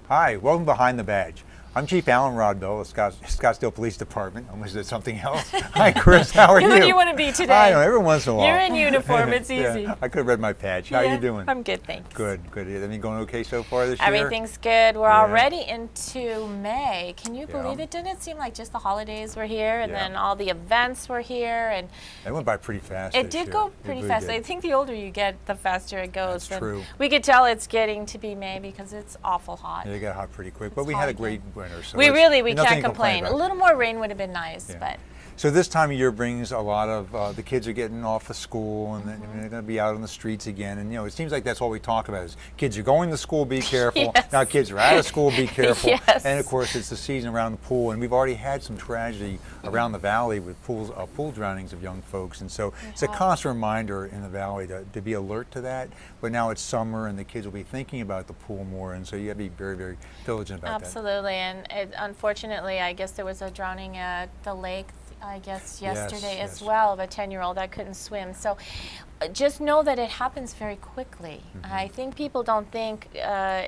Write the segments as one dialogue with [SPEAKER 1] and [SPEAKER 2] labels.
[SPEAKER 1] Hi, welcome Behind the Badge. I'm Chief Alan Rodbell of Scottsdale Police Department. I almost did something else. Hi, Chris. How are you?
[SPEAKER 2] Who do you want to be today?
[SPEAKER 1] I know, every once in a while.
[SPEAKER 2] You're in uniform. It's easy.
[SPEAKER 1] Yeah, I could have read my badge. How are you doing?
[SPEAKER 2] I'm good, thanks.
[SPEAKER 1] Good. Everything going okay so far this year?
[SPEAKER 2] Everything's good. We're already into May. Can you believe it? Didn't it seem like just the holidays were here and then all the events were here? And
[SPEAKER 1] it went by pretty fast.
[SPEAKER 2] It did go pretty fast. I think the older you get, the faster it goes.
[SPEAKER 1] That's true.
[SPEAKER 2] We could tell it's getting to be May because it's awful hot.
[SPEAKER 1] Yeah, it got hot pretty quick, but we had a great winter. So
[SPEAKER 2] we can't complain. A little more rain would have been nice, but.
[SPEAKER 1] So this time of year brings a lot of, the kids are getting off of school and they're going to be out on the streets again. And it seems like that's all we talk about is kids are going to school, be careful. Now kids are out of school, be careful. And of course it's the season around the pool. And we've already had some tragedy around the valley with pool drownings of young folks. And so it's a constant reminder in the valley to be alert to that. But now it's summer and the kids will be thinking about the pool more. And so you have to be very, very diligent about that.
[SPEAKER 2] Absolutely. And unfortunately, I guess there was a drowning at the lake yesterday as well of a 10-year-old that couldn't swim. So just know that it happens very quickly. I think people don't think how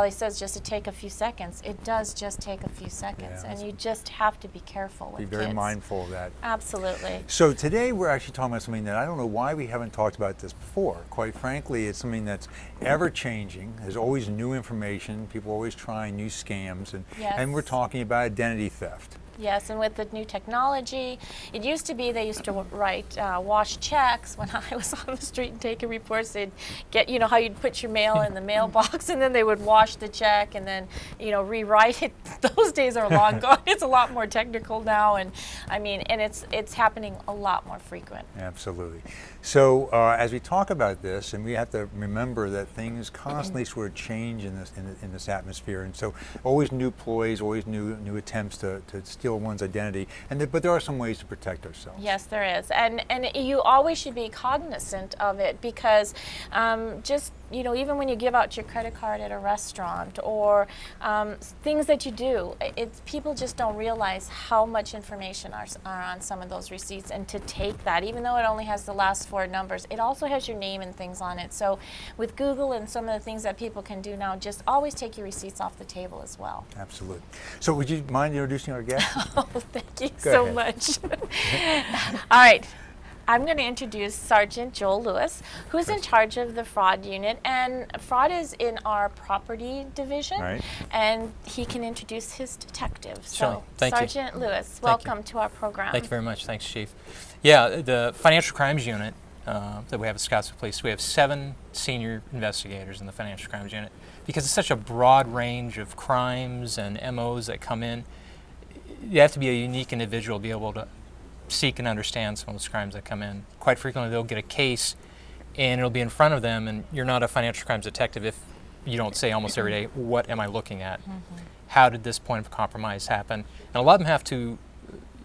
[SPEAKER 2] he says just to take a few seconds. It does just take a few seconds, and you just have to be careful with
[SPEAKER 1] kids. Be very mindful of that.
[SPEAKER 2] Absolutely.
[SPEAKER 1] So today we're actually talking about something that I don't know why we haven't talked about this before. Quite frankly, it's something that's ever changing. There's always new information. People are always trying new scams, and we're talking about identity theft.
[SPEAKER 2] Yes, and with the new technology, it used to be they used to write wash checks when I was on the street and taking reports. They'd get, how you'd put your mail in the mailbox and then they would wash the check and then, rewrite it. Those days are long gone. It's a lot more technical now, and it's happening a lot more frequent.
[SPEAKER 1] Absolutely. So as we talk about this, and we have to remember that things constantly sort of change in this atmosphere, and so always new ploys, always new attempts to steal one's identity, but there are some ways to protect ourselves.
[SPEAKER 2] Yes, there is, and you always should be cognizant of it because even when you give out your credit card at a restaurant or things that you do, people just don't realize how much information are on some of those receipts, and to take that, even though it only has the last 4 numbers, it also has your name and things on it. So with Google and some of the things that people can do now, just always take your receipts off the table as well.
[SPEAKER 1] Absolutely. So would you mind introducing our guest?
[SPEAKER 2] Oh, thank you so much. All right. I'm going to introduce Sergeant Joel Lewis, who's in charge of the fraud unit, and fraud is in our property division, and he can introduce his detective. So, Sergeant Lewis, welcome to our program.
[SPEAKER 3] Thank you very much. Thanks, Chief. Yeah, the financial crimes unit that we have at Scottsdale Police, we have 7 senior investigators in the financial crimes unit. Because it's such a broad range of crimes and MOs that come in, you have to be a unique individual to be able to seek and understand some of those crimes that come in. Quite frequently they'll get a case and it'll be in front of them, and you're not a financial crimes detective if you don't say almost every day, what am I looking at? How did this point of compromise happen? And a lot of them have to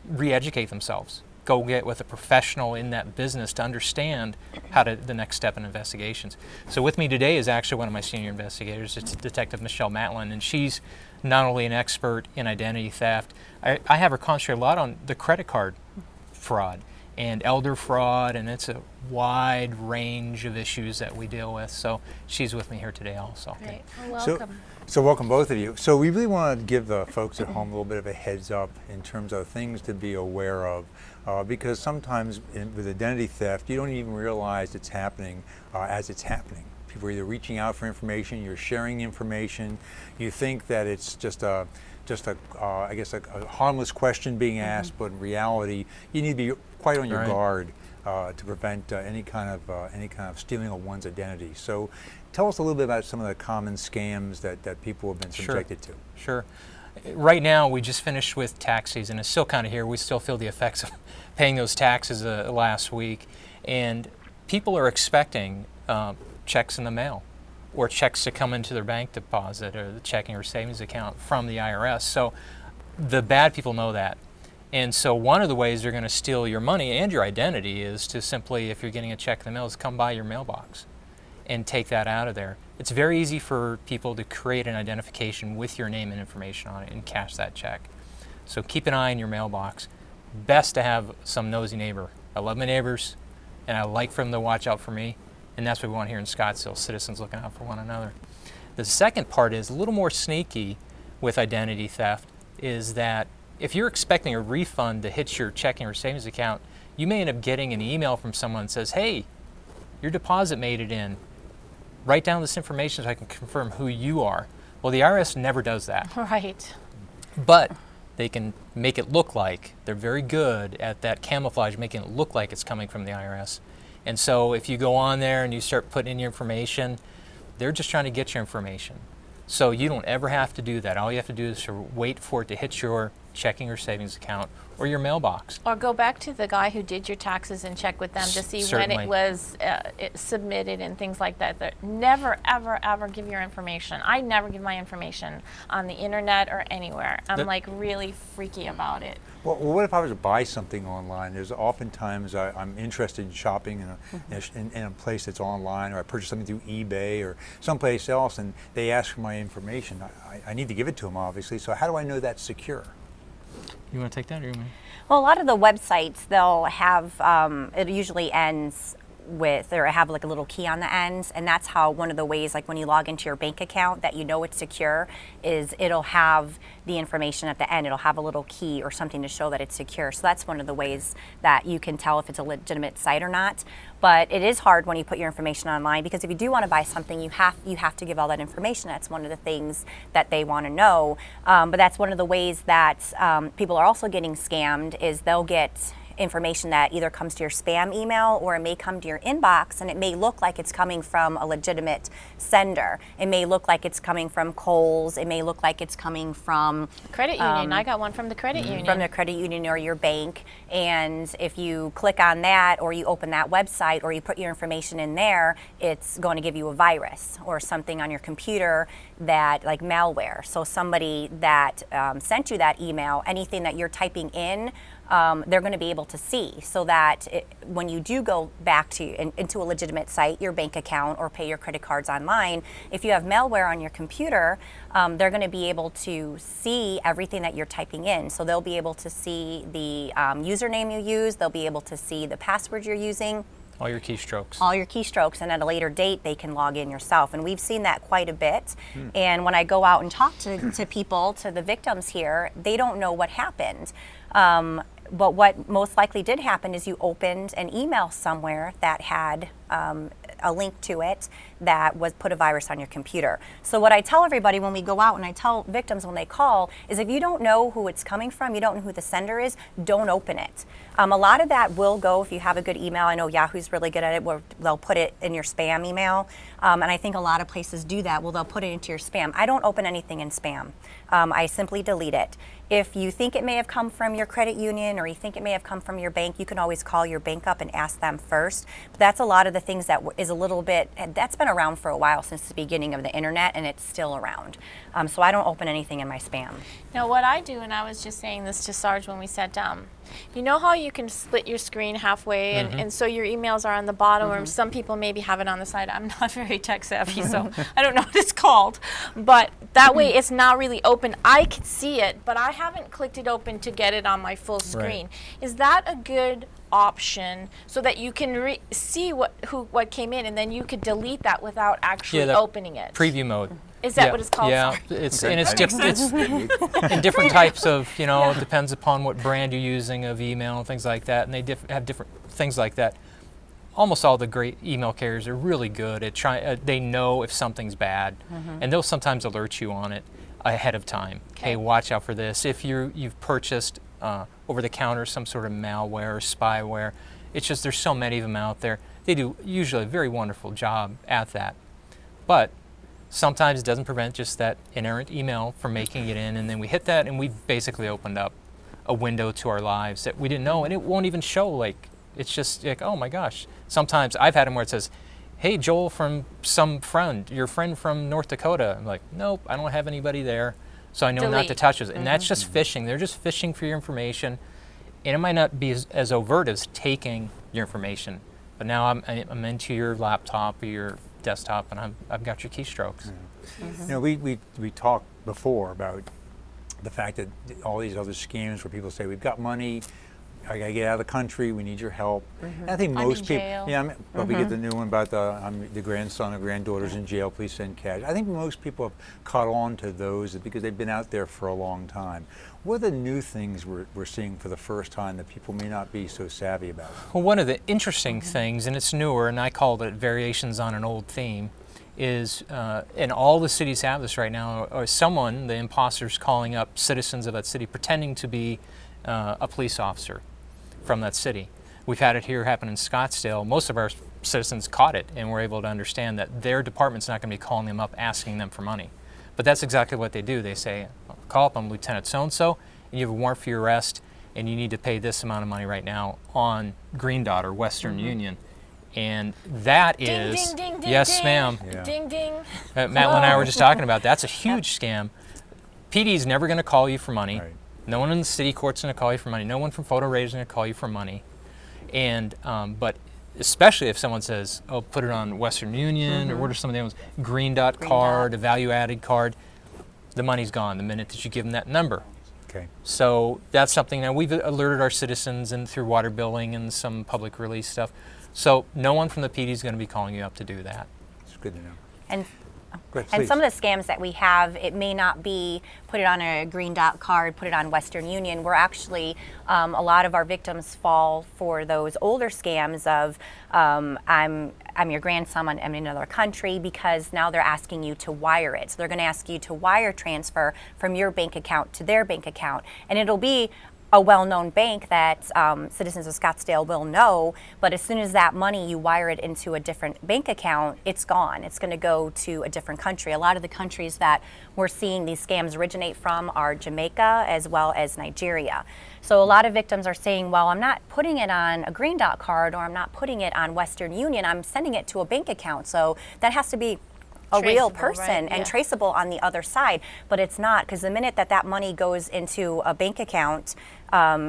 [SPEAKER 3] re-educate themselves, go get with a professional in that business to understand the next step in investigations. So with me today is actually one of my senior investigators. It's Detective Michelle Matlin, and she's not only an expert in identity theft, I have her concentrate a lot on the credit card fraud and elder fraud, and it's a wide range of issues that we deal with. So she's with me here today also.
[SPEAKER 2] Great. Well, welcome.
[SPEAKER 1] So welcome both of you. So we really want to give the folks at home a little bit of a heads up in terms of things to be aware of, because sometimes with identity theft, you don't even realize it's happening as it's happening. People are either reaching out for information, you're sharing information, you think that it's just a harmless question being asked, but in reality, you need to be quite on your guard to prevent any kind of stealing of one's identity. So, tell us a little bit about some of the common scams that people have been subjected to.
[SPEAKER 3] Sure. Right now, we just finished with tax season. It's still kind of here. We still feel the effects of paying those taxes last week, and people are expecting checks in the mail, or checks to come into their bank deposit or the checking or savings account from the IRS. So the bad people know that. And so one of the ways they're going to steal your money and your identity is to simply, if you're getting a check in the mail, is come by your mailbox and take that out of there. It's very easy for people to create an identification with your name and information on it and cash that check. So keep an eye on your mailbox. Best to have some nosy neighbor. I love my neighbors, and I like for them to watch out for me. And that's what we want here in Scottsdale, citizens looking out for one another. The second part is a little more sneaky with identity theft, is that if you're expecting a refund to hit your checking or savings account, you may end up getting an email from someone that says, hey, your deposit made it in. Write down this information so I can confirm who you are. Well, the IRS never does that.
[SPEAKER 2] Right.
[SPEAKER 3] But they can make it look like, they're very good at that camouflage, making it look like it's coming from the IRS. And so if you go on there and you start putting in your information, they're just trying to get your information. So you don't ever have to do that. All you have to do is to wait for it to hit your checking or savings account or your mailbox.
[SPEAKER 2] Or go back to the guy who did your taxes and check with them to see
[SPEAKER 3] Certainly.
[SPEAKER 2] when it was submitted and things like that. Never, ever, ever give your information. I never give my information on the internet or anywhere. I'm like really freaky about it.
[SPEAKER 1] Well, what if I was to buy something online? There's oftentimes I'm interested in shopping in a place that's online, or I purchase something through eBay or someplace else, and they ask for my information. I need to give it to them, obviously. So how do I know that's secure?
[SPEAKER 3] You want to take that, or you want?
[SPEAKER 4] Well, a lot of the websites, they'll have, it usually ends with, or have like a little key on the ends, and that's how one of the ways, like when you log into your bank account, that you know it's secure, is it'll have the information at the end. It'll have a little key or something to show that it's secure. So that's one of the ways that you can tell if it's a legitimate site or not. But it is hard when you put your information online, because if you do want to buy something, you have to give all that information. That's one of the things that they want to know. But that's one of the ways that people are also getting scammed, is they'll get information that either comes to your spam email, or it may come to your inbox, and it may look like it's coming from a legitimate sender. It may look like it's coming from Kohl's. It may look like it's coming from
[SPEAKER 2] Credit union. I got one from the credit union.
[SPEAKER 4] From the credit union or your bank. And if you click on that, or you open that website, or you put your information in there, it's going to give you a virus or something on your computer, that like malware. So somebody that sent you that email, anything that you're typing in, they're going to be able to see, so that when you do go back to into a legitimate site, your bank account, or pay your credit cards online, if you have malware on your computer, they're going to be able to see everything that you're typing in. So they'll be able to see the username you use, they'll be able to see the password you're using,
[SPEAKER 3] All your keystrokes.
[SPEAKER 4] all your keystrokes, and at a later date they can log in yourself. And we've seen that quite a bit. And when I go out and talk to people, to the victims here, they don't know what happened. But what most likely did happen is you opened an email somewhere that had a link to it that was put a virus on your computer. So what I tell everybody when we go out, and I tell victims when they call, is if you don't know who it's coming from, you don't know who the sender is, don't open it. A lot of that will go, if you have a good email. I know Yahoo's really good at it, where they'll put it in your spam email. And I think a lot of places do that. Well, they'll put it into your spam. I don't open anything in spam. I simply delete it. If you think it may have come from your credit union, or you think it may have come from your bank, you can always call your bank up and ask them first. But that's a lot of the things that is a little bit, that's been around for a while, since the beginning of the internet, and it's still around. So I don't open anything in my spam.
[SPEAKER 2] Now what I do, and I was just saying this to Sarge when we sat down, you know how you can split your screen halfway, and so your emails are on the bottom, or some people maybe have it on the side. I'm not very tech savvy, so I don't know what it's called. But that way it's not really open. I can see it, but I haven't clicked it open to get it on my full screen. Is that a good option, so that you can see what came in, and then you could delete that without actually opening it?
[SPEAKER 3] Preview mode.
[SPEAKER 2] Is that what it's called?
[SPEAKER 3] Yeah, it's and it's in different types of, it depends upon what brand you're using of email and things like that, and they have different things like that. Almost all the great email carriers are really good at trying. They know if something's bad, and they'll sometimes alert you on it ahead of time. Hey, watch out for this. If you've purchased over the counter some sort of malware or spyware, it's just there's so many of them out there. They do usually a very wonderful job at that, but sometimes it doesn't prevent just that inerrant email from making it in, and then we hit that, and we've basically opened up a window to our lives that we didn't know, and it won't even show. Like, it's just like, oh my gosh. Sometimes I've had them where it says, hey, Joel from some friend, your friend from North Dakota. I'm like, nope, I don't have anybody there, so I know not to touch it. And that's just phishing. They're just phishing for your information, and it might not be as overt as taking your information, but now I'm into your laptop or your desktop, and I've got your keystrokes.
[SPEAKER 1] We talked before about the fact that all these other schemes where people say, we've got money, I gotta get out of the country. We need your help. And I think
[SPEAKER 2] I'm
[SPEAKER 1] most
[SPEAKER 2] in
[SPEAKER 1] people,
[SPEAKER 2] jail.
[SPEAKER 1] yeah. But we get the new one about the grandson or granddaughter's in jail. Please send cash. I think most people have caught on to those because they've been out there for a long time. What are the new things we're seeing for the first time that people may not be so savvy about?
[SPEAKER 3] Well, one of the interesting things, and it's newer, and I called it variations on an old theme, is, and all the cities have this right now, or someone, the imposters, calling up citizens of that city, pretending to be a police officer from that city. We've had it here happen in Scottsdale. Most of our citizens caught it and were able to understand that their department's not going to be calling them up asking them for money. But that's exactly what they do. They say, call up, I'm Lieutenant so-and-so, and you have a warrant for your arrest, and you need to pay this amount of money right now on Green Dot or Western Union. And that
[SPEAKER 2] Ding,
[SPEAKER 3] is,
[SPEAKER 2] ding, ding, ding,
[SPEAKER 3] yes,
[SPEAKER 2] ding.
[SPEAKER 3] ma'am.
[SPEAKER 1] Yeah.
[SPEAKER 2] Ding, ding.
[SPEAKER 3] Matlin and I were just talking about that's a huge scam. PD's never going to call you for money.
[SPEAKER 1] Right.
[SPEAKER 3] No one in the city court's going to call you for money. No one from Photo Radar is going to call you for money. And but especially if someone says, "Oh, put it on Western Union," or what are some of the ones? Green Dot card, a value-added card. The money's gone the minute that you give them that number.
[SPEAKER 1] Okay.
[SPEAKER 3] So that's something that we've alerted our citizens and through water billing and some public release stuff. So no one from the PD is going to be calling you up to do that.
[SPEAKER 1] It's good to know.
[SPEAKER 4] And
[SPEAKER 1] Go ahead,
[SPEAKER 4] And
[SPEAKER 1] please.
[SPEAKER 4] some of the scams that we have, it may not be put it on a Green Dot card, put it on Western Union. We're actually, a lot of our victims fall for those older scams of I'm your grandson, I'm in another country, because now they're asking you to wire it. So they're going to ask you to wire transfer from your bank account to their bank account. And it'll be a well-known bank that citizens of Scottsdale will know, but as soon as that money, you wire it into a different bank account, it's gone. It's going to go to a different country. A lot of the countries that we're seeing these scams originate from are Jamaica as well as Nigeria. So a lot of victims are saying, well, I'm not putting it on a Green Dot card, or I'm not putting it on Western Union, I'm sending it to a bank account. So that has to be a real
[SPEAKER 2] Traceable,
[SPEAKER 4] person
[SPEAKER 2] right?
[SPEAKER 4] and
[SPEAKER 2] Yeah.
[SPEAKER 4] traceable on the other side, but it's not, because the minute that that money goes into a bank account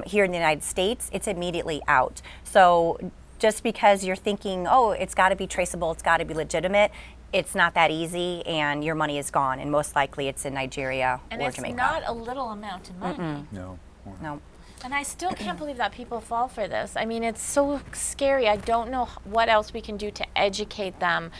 [SPEAKER 4] here in the United States, it's immediately out. So just because you're thinking, oh, it's got to be traceable, it's got to be legitimate, it's not that easy, and your money is gone, and most likely it's in Nigeria
[SPEAKER 2] And
[SPEAKER 4] or
[SPEAKER 2] it's
[SPEAKER 4] Jamaica.
[SPEAKER 2] not a little amount of money.
[SPEAKER 1] No.
[SPEAKER 4] No.
[SPEAKER 2] And I still can't believe that people fall for this. I mean, it's so scary. I don't know what else we can do to educate them.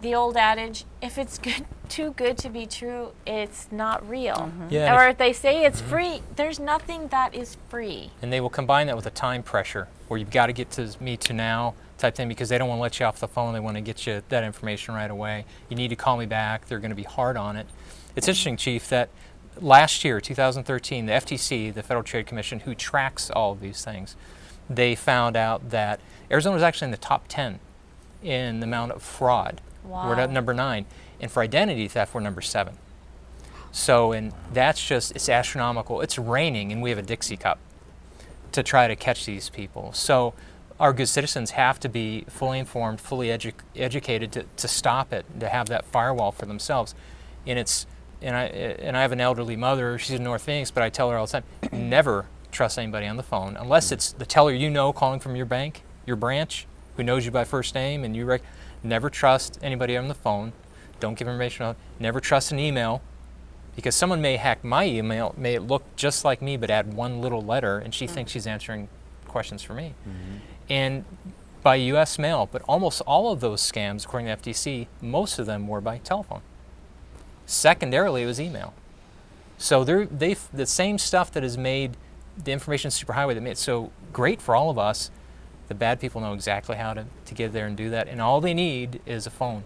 [SPEAKER 2] The old adage, if it's good, too good to be true, it's not real.
[SPEAKER 3] Yeah,
[SPEAKER 2] Or if they say it's free, there's nothing that is free.
[SPEAKER 3] and they will combine that with a time pressure where you've got to get to me to now type thing, because they don't want to let you off the phone. They want to get you that information right away. You need to call me back. They're going to be hard on it. It's interesting, Chief, that last year, 2013, the FTC, the Federal Trade Commission, who tracks all of these things, they found out that Arizona was actually in the top 10 in the amount of fraud.
[SPEAKER 2] Wow.
[SPEAKER 3] We're at number 9. And for identity theft, we're number 7. So, and that's just, it's astronomical. It's raining, and we have a Dixie cup to try to catch these people. So our good citizens have to be fully informed, fully educated to stop it, to have that firewall for themselves. And it's, and I have an elderly mother, she's in North Phoenix, but I tell her all the time, never trust anybody on the phone, unless it's the teller you know calling from your bank, your branch, who knows you by first name, and you never trust anybody on the phone. Don't give information out. Never trust an email, because someone may hack my email, may it look just like me, but add one little letter, and she thinks she's answering questions for me. And by U.S. mail, but almost all of those scams, according to the FTC, most of them were by telephone. Secondarily, it was email. So the same stuff that has made the information superhighway that made it so great for all of us, the bad people know exactly how to get there and do that, and all they need is a phone.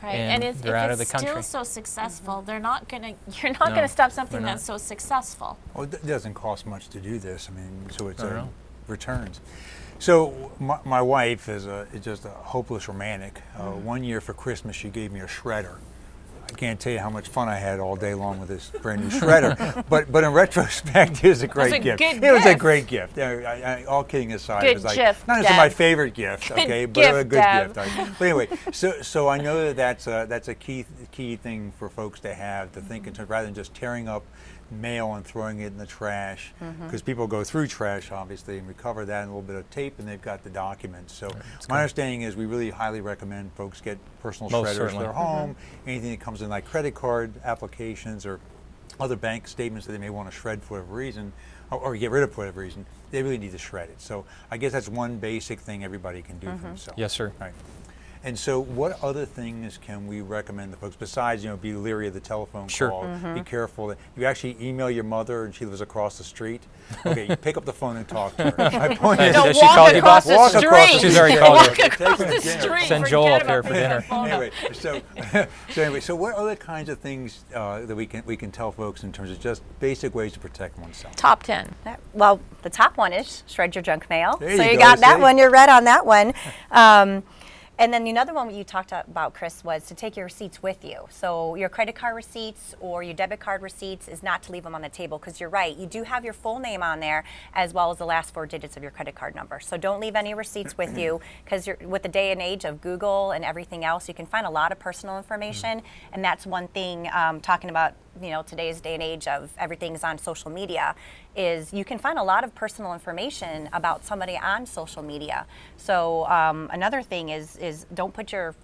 [SPEAKER 2] Right.
[SPEAKER 3] And
[SPEAKER 2] it's,
[SPEAKER 3] they're
[SPEAKER 2] if
[SPEAKER 3] out
[SPEAKER 2] it's
[SPEAKER 3] of the country.
[SPEAKER 2] still so successful, you're not
[SPEAKER 3] No,
[SPEAKER 2] gonna stop something
[SPEAKER 3] they're not.
[SPEAKER 2] that's so successful.
[SPEAKER 1] Well, it doesn't cost much to do this. I mean, so it's
[SPEAKER 3] I know.
[SPEAKER 1] returns. So my wife is just a hopeless romantic. One year for Christmas, she gave me a shredder. I can't tell you how much fun I had all day long with this brand new shredder. But in retrospect, it was a great
[SPEAKER 2] a
[SPEAKER 1] gift.
[SPEAKER 2] good
[SPEAKER 1] It was a
[SPEAKER 2] gift.
[SPEAKER 1] greft gift. All kidding aside,
[SPEAKER 2] Good
[SPEAKER 1] it was like
[SPEAKER 2] gift,
[SPEAKER 1] not necessarily my
[SPEAKER 2] Deb.
[SPEAKER 1] favorite gift, okay, but
[SPEAKER 2] gift,
[SPEAKER 1] a good
[SPEAKER 2] Deb.
[SPEAKER 1] gift. But anyway, so I know that's a key thing for folks to have to think in terms, rather than just tearing up mail and throwing it in the trash, because people go through trash obviously and recover that in a little bit of tape, and they've got the documents. So my understanding is we really highly recommend folks get personal
[SPEAKER 3] Most
[SPEAKER 1] shredders
[SPEAKER 3] certainly.
[SPEAKER 1] for their home, anything that comes in like credit card applications or other bank statements that they may want to shred for whatever reason. or get rid of for whatever reason, they really need to shred it. So I guess that's one basic thing everybody can do for themselves.
[SPEAKER 3] Yes, sir.
[SPEAKER 1] Right. And so what other things can we recommend to folks besides, be leery of the telephone
[SPEAKER 3] Sure.
[SPEAKER 1] call, be careful that you actually email your mother and she lives across the street? Okay, you pick up the phone and talk to her. My point is,
[SPEAKER 3] Don't
[SPEAKER 2] Don't
[SPEAKER 3] she
[SPEAKER 2] walk
[SPEAKER 3] called you
[SPEAKER 2] across
[SPEAKER 3] back?
[SPEAKER 2] the
[SPEAKER 1] Walk across
[SPEAKER 2] street.
[SPEAKER 1] the
[SPEAKER 3] She's already
[SPEAKER 1] street.
[SPEAKER 3] called
[SPEAKER 2] Walk
[SPEAKER 3] you.
[SPEAKER 2] across
[SPEAKER 1] Take her
[SPEAKER 2] the
[SPEAKER 1] to dinner.
[SPEAKER 2] street.
[SPEAKER 3] Send
[SPEAKER 2] Forget
[SPEAKER 3] Joel up
[SPEAKER 2] about
[SPEAKER 3] here for
[SPEAKER 2] picking
[SPEAKER 3] dinner.
[SPEAKER 2] the phone up.
[SPEAKER 1] Anyway, so what other kinds of things that we can tell folks in terms of just basic ways to protect oneself?
[SPEAKER 2] Top 10.
[SPEAKER 4] Well, the top one is shred your junk mail.
[SPEAKER 1] There
[SPEAKER 4] So
[SPEAKER 1] you
[SPEAKER 4] you
[SPEAKER 1] go,
[SPEAKER 4] got that
[SPEAKER 1] see?
[SPEAKER 4] one. You're right on that one. And then another one you talked about, Chris, was to take your receipts with you. So your credit card receipts or your debit card receipts is not to leave them on the table, because you're right. You do have your full name on there as well as the last 4 digits of your credit card number. So don't leave any receipts with you, because with the day and age of Google and everything else, you can find a lot of personal information. And that's one thing, talking about today's day and age of everything's on social media, is you can find a lot of personal information about somebody on social media. So another thing is don't put your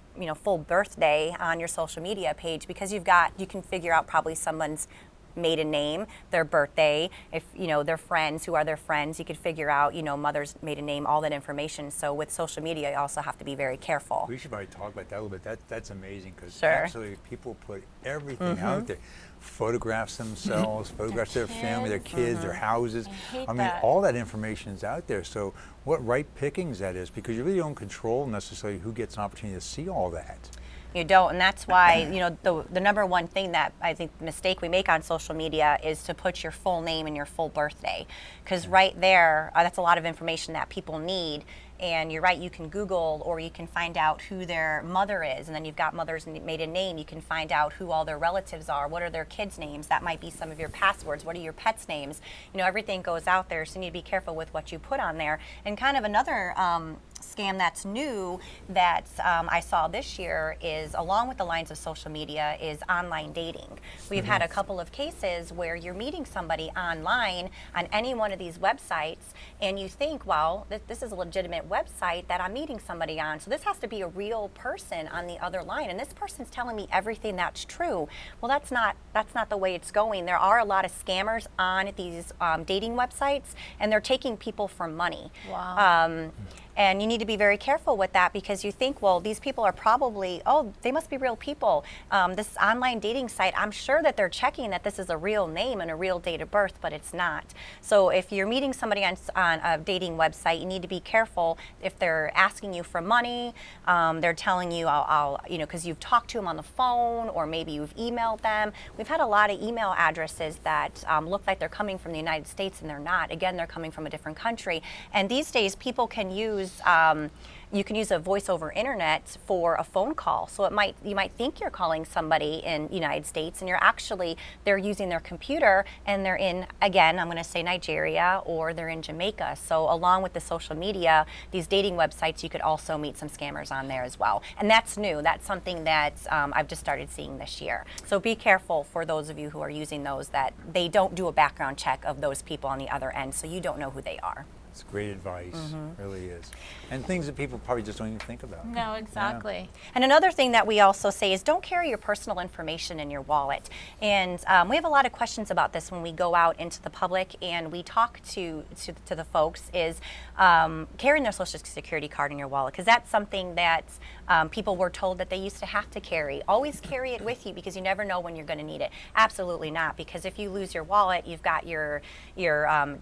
[SPEAKER 4] full birthday on your social media page, because you can figure out probably someone's maiden name, their birthday, if their friends, who are their friends, you could figure out mother's maiden name, all that information. So with social media, you also have to be very careful.
[SPEAKER 1] We should probably talk about that a little bit. That's amazing, because
[SPEAKER 4] Sure.
[SPEAKER 1] absolutely people put everything out there. Photographs themselves, photographs their family, their kids, their houses.
[SPEAKER 2] hate
[SPEAKER 1] I mean,
[SPEAKER 2] that.
[SPEAKER 1] all that information is out there. So what right pickings that is, because you really don't control necessarily who gets an opportunity to see all that.
[SPEAKER 4] You don't, and that's why the number one thing that I think the mistake we make on social media is to put your full name and your full birthday, because right there, that's a lot of information that people need. And you're right, you can Google, or you can find out who their mother is, and then you've got mother's maiden name. You can find out who all their relatives are, what are their kids' names. That might be some of your passwords. What are your pets' names? Everything goes out there, so you need to be careful with what you put on there. And kind of another scam that's new that I saw this year is, along with the lines of social media, is online dating. We've had a couple of cases where you're meeting somebody online on any one of these websites, and you think, well, this is a legitimate website that I'm meeting somebody on, so this has to be a real person on the other line, and this person's telling me everything that's true. Well, that's not the way it's going. There are a lot of scammers on these dating websites, and they're taking people for money.
[SPEAKER 2] Wow.
[SPEAKER 4] And you need to be very careful with that, because you think, well, these people are probably, they must be real people. This online dating site, I'm sure that they're checking that this is a real name and a real date of birth, but it's not. So if you're meeting somebody on a dating website, you need to be careful if they're asking you for money, they're telling you, because you've talked to them on the phone, or maybe you've emailed them. We've had a lot of email addresses that look like they're coming from the United States, and they're not. Again, they're coming from a different country. And these days, people can use you can use a voice over internet for a phone call. So you might think you're calling somebody in the United States, and they're using their computer, and they're in, again, I'm going to say Nigeria, or they're in Jamaica. So along with the social media, these dating websites, you could also meet some scammers on there as well. And that's new. That's something that I've just started seeing this year. So be careful for those of you who are using those, that they don't do a background check of those people on the other end, so you don't know who they are.
[SPEAKER 1] It's great advice, really is. And things that people probably just don't even think about.
[SPEAKER 2] No, exactly.
[SPEAKER 4] And another thing that we also say is don't carry your personal information in your wallet. And we have a lot of questions about this when we go out into the public and we talk to the folks, is carrying their Social Security card in your wallet, because that's something that people were told that they used to have to carry. Always carry it with you, because you never know when you're going to need it. Absolutely not, because if you lose your wallet, you've got your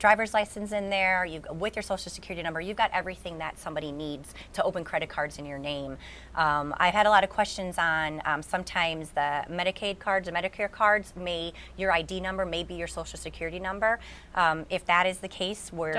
[SPEAKER 4] driver's license in there, with your Social Security number, you've got everything that somebody needs to open credit cards in your name. I've had a lot of questions on sometimes the Medicaid cards, the Medicare cards, your ID number may be your Social Security number. If that is the case, where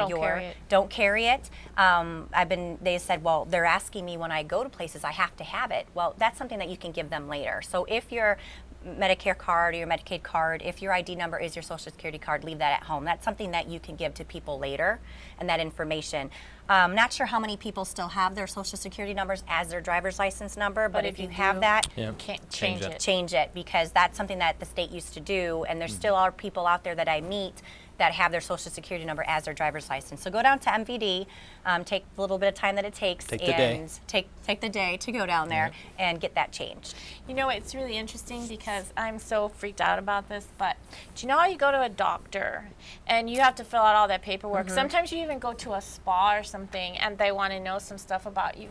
[SPEAKER 4] don't carry it. They said, well, they're asking me when I go to places, I have to have it. Well, that's something that you can give them later. So if your Medicare card or your Medicaid card, if your ID number is your Social Security card, leave that at home. That's something that you can give to people later, and that information. Not sure how many people still have their Social Security numbers as their driver's license number, but if you have that,
[SPEAKER 2] Can't change it.
[SPEAKER 4] change it, because that's something that the state used to do, and there still are people out there that I meet that have their social security number as their driver's license. So go down to MVD, take the little bit of time that it takes,
[SPEAKER 3] Take the day.
[SPEAKER 4] take the day to go down there and get that changed.
[SPEAKER 2] You know, it's really interesting because I'm so freaked out about this, but do you know how you go to a doctor and you have to fill out all that paperwork? Sometimes you even go to a spa or something and they want to know some stuff about you.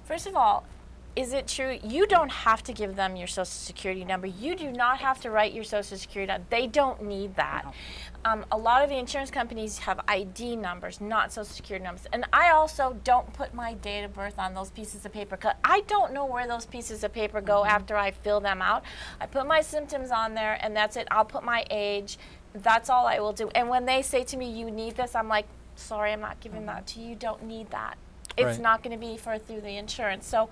[SPEAKER 2] First of all, is it true? You don't have to give them your social security number. You do not have to write your social security number. They don't need that. A lot of the insurance companies have ID numbers, not social security numbers. And I also don't put my date of birth on those pieces of paper because I don't know where those pieces of paper go after I fill them out. I put my symptoms on there and that's it. I'll put my age. That's all I will do. And when they say to me, you need this, I'm like, sorry, I'm not giving that to you. You don't need that. It's
[SPEAKER 3] Right.
[SPEAKER 2] not going to be through the insurance. So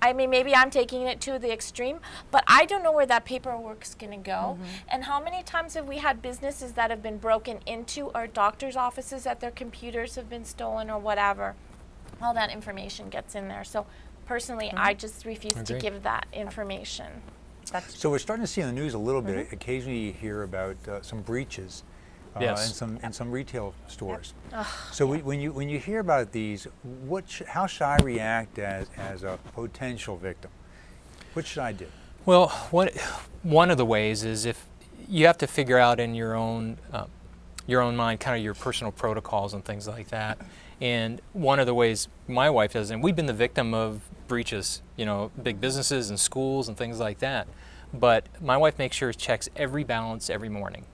[SPEAKER 2] I mean, maybe I'm taking it to the extreme, but I don't know where that paperwork's going to go. And how many times have we had businesses that have been broken into, or doctors' offices that their computers have been stolen or whatever? All that information gets in there. So personally, I just refuse to
[SPEAKER 3] Agree.
[SPEAKER 2] give that information.
[SPEAKER 1] So we're starting to see in the news a little bit. Occasionally, you hear about some breaches
[SPEAKER 3] Yes.
[SPEAKER 1] in some retail stores. So when you hear about these, how should I react as a potential victim? What should I do?
[SPEAKER 3] Well, one of the ways is if you have to figure out in your own mind kind of your personal protocols and things like that. And one of the ways my wife does, and we've been the victim of breaches, big businesses and schools and things like that. But my wife makes sure she checks every balance every morning.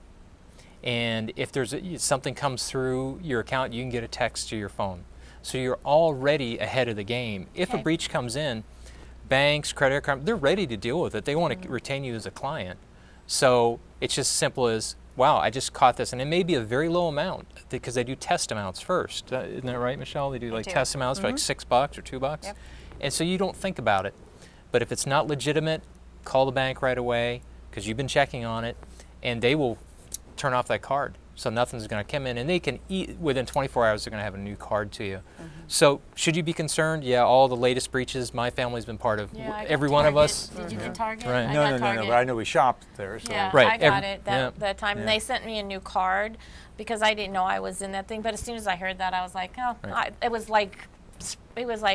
[SPEAKER 3] And if something comes through your account, you can get a text to your phone. So you're already ahead of the game. If a breach comes in, banks, credit card, they're ready to deal with it. They want to retain you as a client. So it's just simple as, wow, I just caught this. And it may be a very low amount because they do test amounts first. Isn't that right, Michelle? They do test amounts for like $6 or $2.
[SPEAKER 4] Yep.
[SPEAKER 3] And so you don't think about it. But if it's not legitimate, call the bank right away because you've been checking on it, and they will turn off that card. So nothing's going to come in, and they can within 24 hours they're going to have a new card to you. So should you be concerned? Yeah, all the latest breaches my family's been part of.
[SPEAKER 2] Yeah, I got
[SPEAKER 3] Every one of
[SPEAKER 2] Target.
[SPEAKER 3] us.
[SPEAKER 2] Did you get Target?
[SPEAKER 3] Right.
[SPEAKER 2] I
[SPEAKER 1] No,
[SPEAKER 2] got
[SPEAKER 1] no,
[SPEAKER 2] Target.
[SPEAKER 1] but I know we shopped there. So.
[SPEAKER 2] Yeah,
[SPEAKER 3] Right,
[SPEAKER 2] I got
[SPEAKER 3] every-
[SPEAKER 2] it
[SPEAKER 3] yeah.
[SPEAKER 2] that time.
[SPEAKER 1] Yeah.
[SPEAKER 2] And they sent me a new card because I didn't know I was in that thing. But as soon as I heard that, I was like, oh,
[SPEAKER 3] Right.
[SPEAKER 2] it was like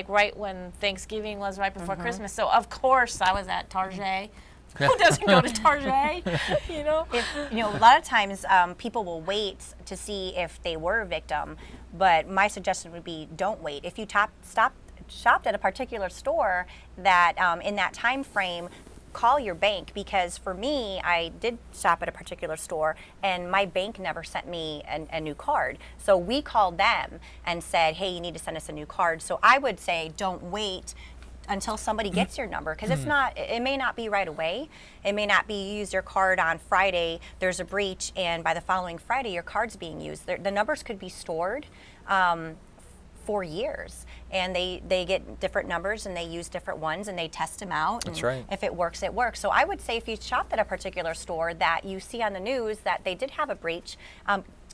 [SPEAKER 2] right when Thanksgiving was, right before Christmas. So of course I was at Target. Who doesn't go to Target?
[SPEAKER 4] A lot of times people will wait to see if they were a victim, but my suggestion would be don't wait. If you shopped at a particular store that in that time frame, call your bank, because for me, I did shop at a particular store and my bank never sent me a new card. So we called them and said, hey, you need to send us a new card. So I would say don't wait until somebody gets your number, because it may not be right away. It may not be you use your card on Friday, there's a breach, and by the following Friday your card's being used. The numbers could be stored for years, and they get different numbers and they use different ones and they test them out.
[SPEAKER 3] That's
[SPEAKER 4] and
[SPEAKER 3] right.
[SPEAKER 4] If it works, it works. So I would say if you shopped at a particular store that you see on the news that they did have a breach,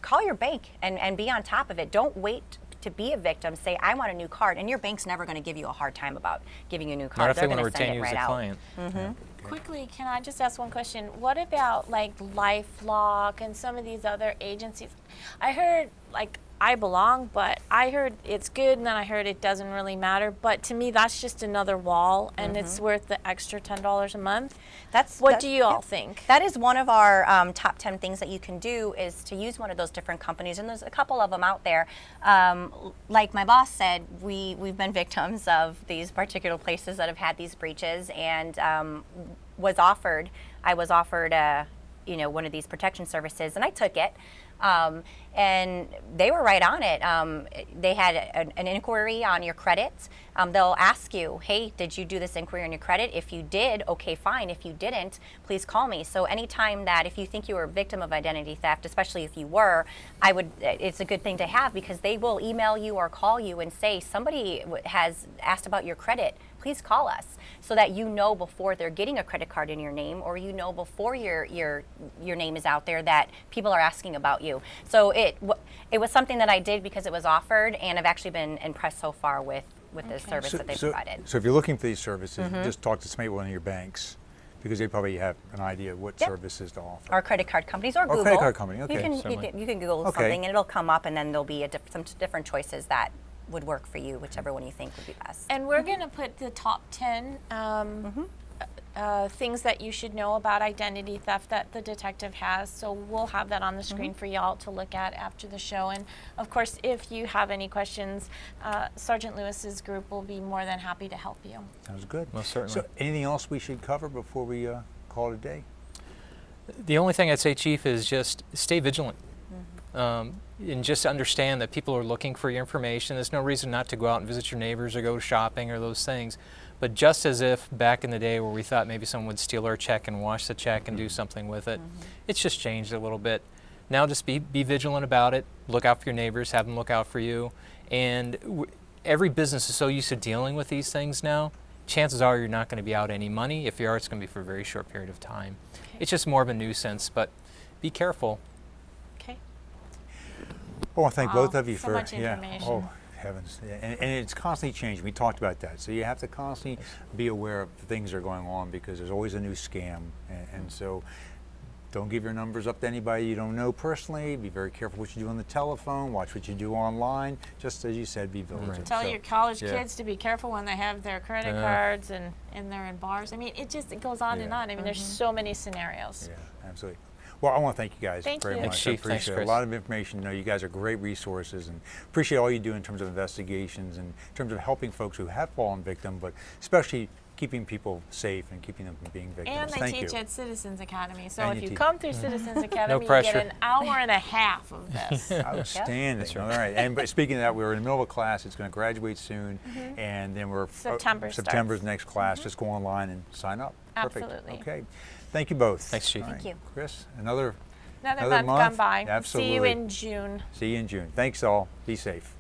[SPEAKER 4] call your bank and be on top of it. Don't wait to be a victim. Say, I want a new card, and your bank's never going to give you a hard time about giving you a new card.
[SPEAKER 3] Not if they
[SPEAKER 4] They're
[SPEAKER 3] want to
[SPEAKER 4] going to send
[SPEAKER 3] retain
[SPEAKER 4] it
[SPEAKER 3] you as
[SPEAKER 4] right
[SPEAKER 3] a
[SPEAKER 4] out.
[SPEAKER 3] client.
[SPEAKER 2] Quickly, can I just ask one question? What about like LifeLock and some of these other agencies? I heard I Belong, but I heard it's good, and then I heard it doesn't really matter. But to me, that's just another wall, and it's worth the extra $10 a month. What do you all think?
[SPEAKER 4] That is one of our top 10 things that you can do, is to use one of those different companies, and there's a couple of them out there. Like my boss said, we've been victims of these particular places that have had these breaches, and I was offered one of these protection services, and I took it. And they were right on it. They had an inquiry on your credit. They'll ask you, hey, did you do this inquiry on your credit? If you did, okay, fine. If you didn't, please call me. So anytime that if you think you were a victim of identity theft, especially if you were, it's a good thing to have, because they will email you or call you and say, somebody has asked about your credit. Please call us, so that you know before they're getting a credit card in your name, or you know before your name is out there that people are asking about you. So it was something that I did because it was offered, and I've actually been impressed so far with the service that they provided.
[SPEAKER 1] So if you're looking for these services, just talk to somebody at one of your banks, Because they probably have an idea what
[SPEAKER 4] Yep.
[SPEAKER 1] services to offer.
[SPEAKER 4] Or credit card companies, or Google.
[SPEAKER 1] credit card company, okay.
[SPEAKER 4] You can Google
[SPEAKER 1] Okay.
[SPEAKER 4] something, and it'll come up, and then there'll be some different choices that would work for you, whichever one you think would be best.
[SPEAKER 2] And we're going to put the top 10 things that you should know about identity theft that the detective has. So we'll have that on the screen for y'all to look at after the show. And of course, if you have any questions, Sergeant Lewis's group will be more than happy to help you.
[SPEAKER 1] Sounds good.
[SPEAKER 3] Most certainly.
[SPEAKER 1] So anything else we should cover before we call it a day?
[SPEAKER 3] The only thing I'd say, Chief, is just stay vigilant. And just understand that people are looking for your information. There's no reason not to go out and visit your neighbors or go shopping or those things. But just as if back in the day where we thought maybe someone would steal our check and wash the check and do something with it, it's just changed a little bit. Now just be vigilant about it. Look out for your neighbors, have them look out for you. And every business is so used to dealing with these things now, chances are you're not going to be out any money. If you are, it's going to be for a very short period of time.
[SPEAKER 2] Okay.
[SPEAKER 3] It's just more of a nuisance, but be careful.
[SPEAKER 2] Okay.
[SPEAKER 1] Well, I want to thank
[SPEAKER 2] Wow,
[SPEAKER 1] both of you
[SPEAKER 2] so
[SPEAKER 1] for
[SPEAKER 2] much information.
[SPEAKER 1] Oh, heavens! Yeah, and it's constantly changing. We talked about that, so you have to constantly be aware of things that are going on because there's always a new scam, and so don't give your numbers up to anybody you don't know personally. Be very careful what you do on the telephone. Watch what you do online. Just as you said, be vigilant.
[SPEAKER 2] Tell
[SPEAKER 1] So,
[SPEAKER 2] your college
[SPEAKER 1] yeah.
[SPEAKER 2] kids to be careful when they have their credit cards and they're in bars. I mean, it goes on and
[SPEAKER 1] Yeah.
[SPEAKER 2] on. I mean, there's so many scenarios.
[SPEAKER 1] Yeah, absolutely. Well, I want to thank you guys
[SPEAKER 2] Thank
[SPEAKER 1] very
[SPEAKER 2] you.
[SPEAKER 1] much.
[SPEAKER 3] Thanks,
[SPEAKER 1] I
[SPEAKER 3] Chief. Thanks,
[SPEAKER 1] appreciate it.
[SPEAKER 3] Chris.
[SPEAKER 1] A lot of information. You know, you guys are great resources, and appreciate all you do in terms of investigations and in terms of helping folks who have fallen victim, but especially keeping people safe and keeping them from being victims.
[SPEAKER 2] And they
[SPEAKER 1] Thank
[SPEAKER 2] teach
[SPEAKER 1] you.
[SPEAKER 2] at Citizens Academy. So
[SPEAKER 1] And
[SPEAKER 2] if
[SPEAKER 1] you
[SPEAKER 2] you
[SPEAKER 1] teach.
[SPEAKER 2] come through Citizens Academy, you
[SPEAKER 3] pressure.
[SPEAKER 2] get an hour and a half of this.
[SPEAKER 1] Outstanding.
[SPEAKER 3] That's right.
[SPEAKER 1] All right. And but speaking of that, we're in the middle of a class. It's going to graduate soon, and then we're
[SPEAKER 2] September
[SPEAKER 1] September's
[SPEAKER 2] starts.
[SPEAKER 1] next class. Just go online and sign up. Perfect.
[SPEAKER 2] Absolutely.
[SPEAKER 1] Okay. Thank you both.
[SPEAKER 3] Thanks, Chief.
[SPEAKER 1] All
[SPEAKER 4] Thank you.
[SPEAKER 1] Chris, another
[SPEAKER 2] Another month gone by.
[SPEAKER 1] Absolutely.
[SPEAKER 2] See you in June.
[SPEAKER 1] See you in June. Thanks all. Be safe.